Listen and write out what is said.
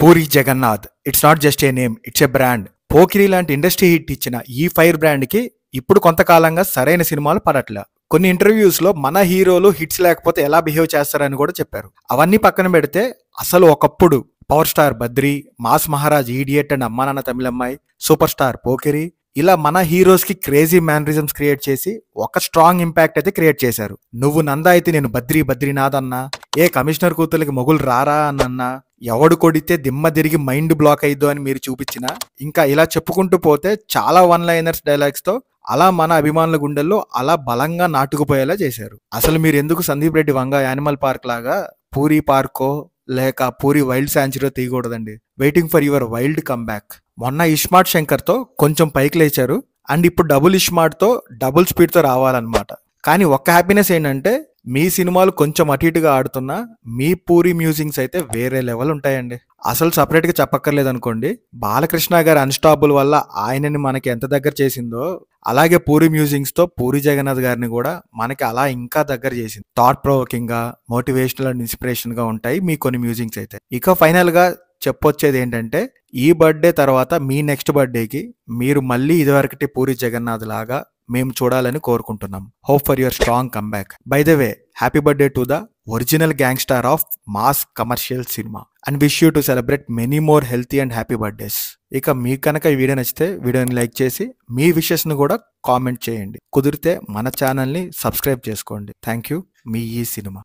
Puri Jagannadh. It's not just a name, it's a brand. Pokiri లాంటి industry hit ఇచ్చిన ఈ fire brand కి ఇప్పుడు కొంతకాలంగా సరైన సినిమాలు పడట్లే. కొన్ని ఇంటర్వ్యూస్ లో మన హీరోలు హిట్స్ లేకపోతే ఎలా బిహేవ్ చేస్తారని కూడా చెప్పారు. అవన్నీ పక్కన పెడితే అసలు ఒకప్పుడు power star Badri, mass Maharaj idiot and అమ్మా నాన్న తమిళమ్మాయి, సూపర్ స్టార్ పోకిరి, ఇలా మన హీరోస్ కి క్రేజీ మ్యానరిజమ్స్ క్రియేట్ చేసి ఒక స్ట్రాంగ్ ఇంపాక్ట్ అయితే క్రియేట్ చేశారు. నువ్వు నందా అయితే నేను బద్రీనాథ్ అన్నా, ఏ కమిషనర్ కూతుర్లకి మొగులు రారా అన్నా, ఎవడు కొడితే దిమ్మ తిరిగి మైండ్ బ్లాక్ అయ్యిద్దో అని మీరు చూపించిన, ఇంకా ఇలా చెప్పుకుంటూ పోతే చాలా వన్ లైనర్స్ డైలాగ్స్ తో అలా మన అభిమానుల గుండెల్లో అలా బలంగా నాటుకుపోయేలా చేశారు. అసలు మీరు ఎందుకు సందీప్ రెడ్డి వంగ యానిమల్ పార్క్ లాగా పూరి పార్కో లేక పూరి వైల్డ్ శాంచురీ తీయకూడదండి. Waiting for your wild come back. మొన్న ఇస్మార్ట్ శంకర్ తో కొంచెం పైకి లేచారు అండ్ ఇప్పుడు డబుల్ ఇస్మార్ట్ తో డబుల్ స్పీడ్ తో రావాలన్నమాట. కానీ ఒక్క హ్యాపీనెస్ ఏంటంటే మీ సినిమాలు కొంచెం అటు ఇటుగా ఆడుతున్నా మీ పూరి మ్యూజిక్స్ అయితే వేరే లెవెల్ ఉంటాయండి. అసలు సపరేట్ గా చెప్పక్కర్లేదు అనుకోండి. బాలకృష్ణ గారి అన్స్టాపుల్ వల్ల ఆయనని మనకి ఎంత దగ్గర చేసిందో అలాగే పూరి మ్యూజిక్స్ తో పూరి జగన్నాథ్ గారిని కూడా మనకి అలా ఇంకా దగ్గర చేసింది. థాట్ ప్రొవోకింగ్ గా, మోటివేషనల్ అండ్ ఇన్స్పిరేషన్ గా ఉంటాయి మీ కొన్ని మ్యూజిక్స్ అయితే. ఇక ఫైనల్ గా చెప్పొచ్చేది ఏంటంటే ఈ బర్త్డే తర్వాత మీ నెక్స్ట్ బర్త్డేకి మీరు మళ్ళీ ఇదివరకటి పూరి జగన్నాథ్ లాగా మేము చూడాలని కోరుకుంటున్నాం. Hope for your strong comeback. By the way, happy birthday to the original gang star of mass commercial cinema and wish you to celebrate many more healthy and happy birthdays. ఇక మీకు కనుక ఈ వీడియో నచ్చితే వీడియోని like చేసి మీ wishes ను కూడా comment చేయండి. కుదిరితే మన ఛానల్ని సబ్స్క్రైబ్ చేసుకోండి. Thank you. మీ ఈ సినిమా.